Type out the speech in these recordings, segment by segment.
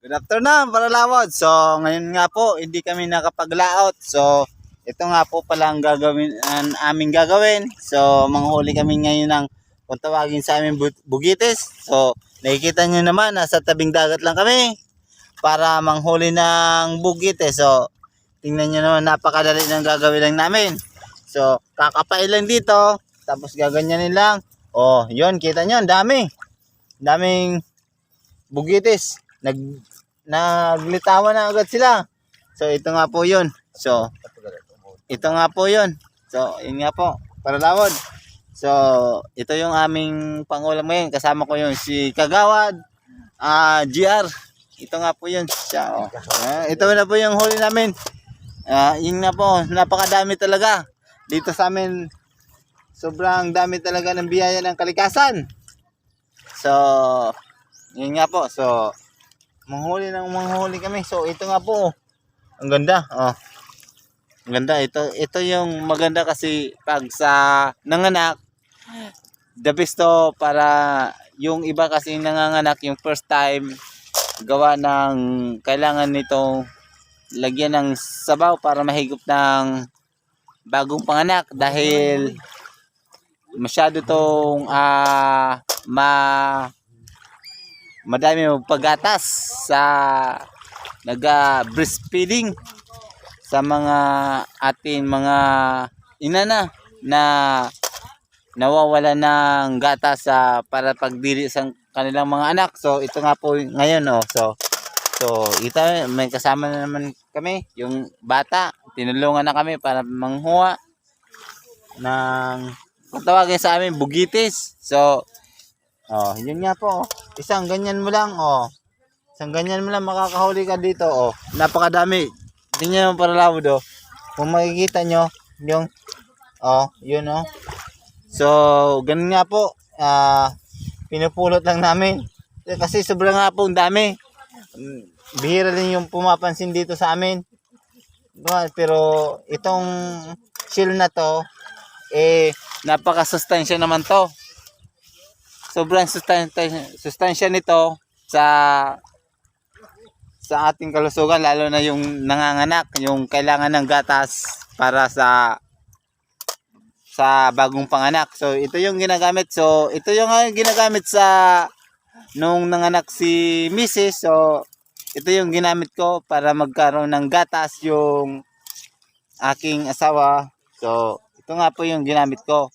Good afternoon, Paralawod. So, ngayon nga po, hindi kami nakapaglaot. So, ito nga po pala ang aming gagawin. So, manghuli kami ngayon ng kung tawagin sa aming bugitis. So, nakikita nyo naman, nasa tabing dagat lang kami para manghuli ng bugitis. So, tingnan nyo naman, napakadali ng gagawin lang namin. So, kakapain lang dito, tapos gaganyanin lang. Oh, yun, kita nyo, ang dami. Daming bugitis. Naglitawan na agad sila. So ito nga po 'yun. So ito nga po 'yun. So yun nga po, Paralawod. So ito yung aming pangulam ngayon. Kasama ko yung si Kagawad, GR. Ito nga po 'yun. Siya, oh. Ito na po yung huli namin. Yun nga po, napakadami talaga. Dito sa amin sobrang dami talaga ng biyaya ng kalikasan. So yun nga po. So manghuli kami. So ito nga po, ang ganda. Ang ganda. Ito yung maganda kasi pag sa nanganak, the best to para yung iba kasi nanganganak yung first time, gawa ng kailangan nitong lagyan ng sabaw para mahigop ng bagong panganak dahil masyado tong madami paggatas sa breastfeeding sa mga atin mga ina na nawawala ng gatas para pagdiri sa kanilang mga anak. So ito nga po ngayon, so ito may kasama na naman kami, yung bata, tinulungan na kami para manghuha ng kung tawagin sa amin bugitis. So yun nga po. Isang ganyan mo lang, Isang ganyan mo lang makakahuli ka dito, Napakadami. Tingnan mo, Paralawod, Kung makikita nyo, yung yun, So, ganun nga po. Pinupulot lang namin. Kasi sobrang nga po ang dami. Bihira din yung pumapansin dito sa amin. Pero itong shield na to, napaka-sustansya naman to. Sobrang sustansya nito sa ating kalusugan, lalo na yung nanganganak, yung kailangan ng gatas para sa bagong panganak. So ito yung ginagamit. So ito yung ginagamit sa nung nanganak si Mrs. So ito yung ginamit ko para magkaroon ng gatas yung aking asawa. So ito nga po yung ginamit ko.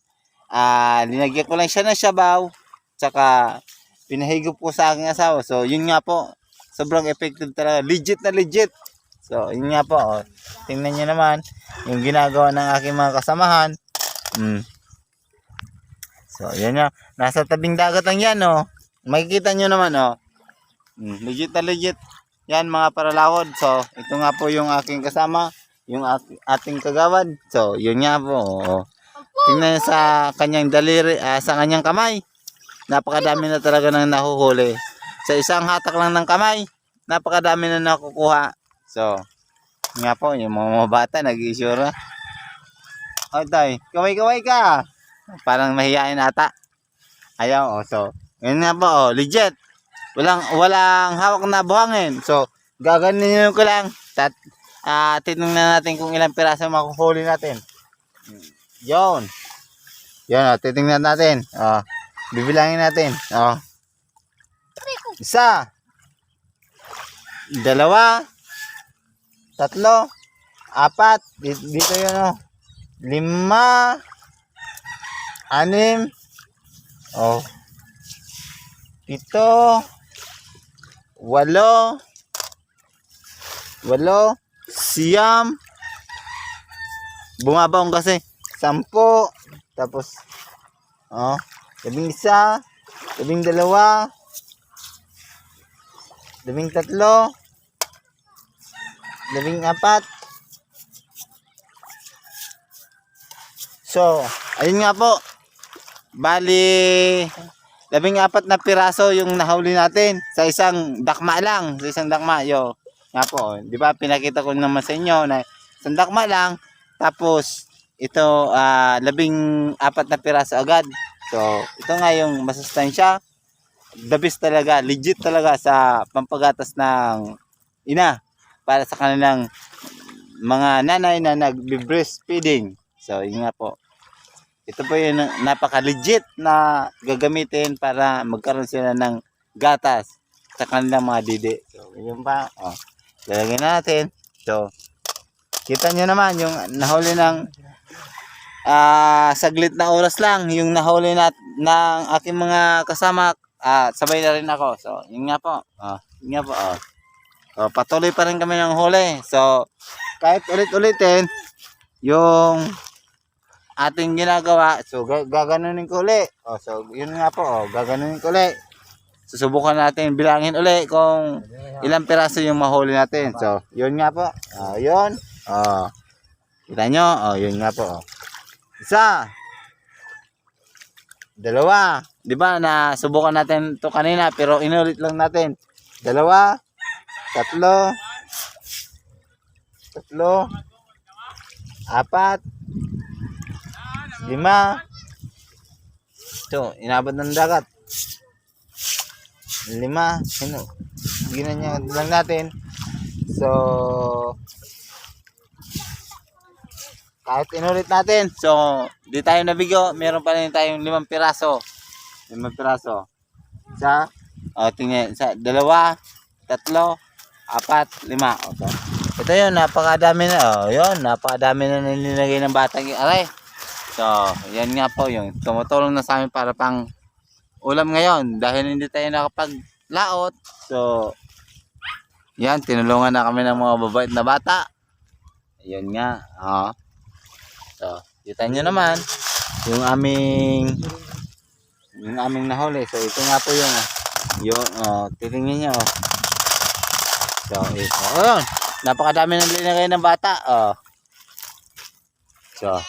Linagyan ko lang siya ng sabaw, tsaka pinahigop ko sa aking asawa. So yun nga po, sobrang effective talaga, legit na legit. So yun nga po, tingnan nyo naman yung ginagawa ng aking mga kasamahan. So yan nga, nasa tabing dagat lang yan, makikita nyo naman, legit na legit yan, mga Paralawod. So ito nga po yung aking kasama, yung ating Kagawad. So yun nga po, tingnan nyo sa kanyang daliri, sa kanyang kamay. Napakadami na talaga nang nahuhuli. Sa isang hatak lang ng kamay, napakadami na nakukuha. So, nga po, yung mga bata nag-iisyura. Tay, kaway-kaway ka. Parang mahihain ata. Ayaw, so, yun nga po, legit. Walang hawak na buhangin. So, gaganin ko lang. Titingnan natin kung ilang piraso makuhuli natin. Yun. Yun, titingnan natin. Bibilangin natin. Isa, dalawa, tatlo, apat, dito yun, lima, anim, pito, walo, siyam, bumabaong kasi, 10, tapos, 11, 12, 13, 14, 14. So, ayun nga po. Bali, 14 na piraso yung nahuli natin sa isang dakma lang. Sa isang dakma, nga po. Di ba, pinakita ko naman sa inyo na isang dakma lang. Tapos, ito, 14 na piraso agad. So, ito nga yung masustansya. the best talaga, legit talaga sa pampagatas ng ina para sa kanilang mga nanay na nagbe-breastfeeding. So, yun nga po. Ito po yung napaka-legit na gagamitin para magkaroon sila ng gatas sa kanilang mga didi. So, yun pa. Oh, lalagyan natin. So, kita nyo naman yung nahuli ng saglit na oras lang. Yung nahuli ng aking mga kasama, sabay na rin ako. So, yun nga po. Yun nga po. So, patuloy pa rin kami ng huli. So, kahit ulit-ulitin yung ating ginagawa, so gaganunin ko uli. So yun nga po, gaganunin ko uli. Susubukan natin bilangin uli kung ilang piraso yung mahuli natin. So yun nga po. Yun. Kita nyo? Yun nga po. Isa. Dalawa. 'Di ba na subukan natin to kanina pero inulit lang natin. Dalawa. Tatlo. Apat. 5. Ito, inabot ng dagat. 5. Ginanyan lang natin. So, kahit inulit natin. So, di tayo nabigo. Meron pa rin tayong 5 piraso. 5 piraso. Isa. Tingnan. Isa. 2. 3. 4. 5. Okay. Ito yun, napakadami na. Yun, napakadami na nilagay ng batang aray. So, yan nga po yung tumutulong na sa amin para pang ulam ngayon. Dahil hindi tayo nakapaglaot. So, yan, tinulungan na kami ng mga babait na bata. Yan nga. So, kita nyo naman yung aming nahuli. So, ito nga po yung titingin nyo. So, ito. Yun. Napakadami ng linagay ng bata. So,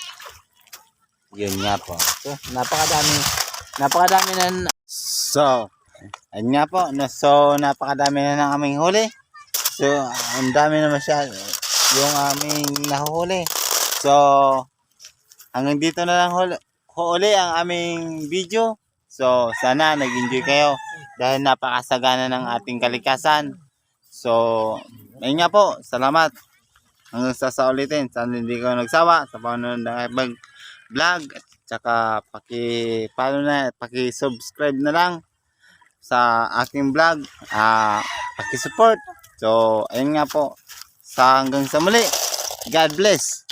yun nga po. So, napakadami na. So, ayun nga po. So, napakadami na ng aming huli. So, ang dami na masyado yung aming nahuhuli. So, hanggang dito na lang huli ang aming video. So, sana nag-enjoy kayo dahil napakasagana ng ating kalikasan. So, ayun nga po. Salamat. Hanggang sa ulitin. Sana hindi ko nagsawa sa panonood ng vlog. At saka paki-subscribe na lang sa aking vlog. Paki-support. So, ayun nga po. Hanggang sa muli. God bless.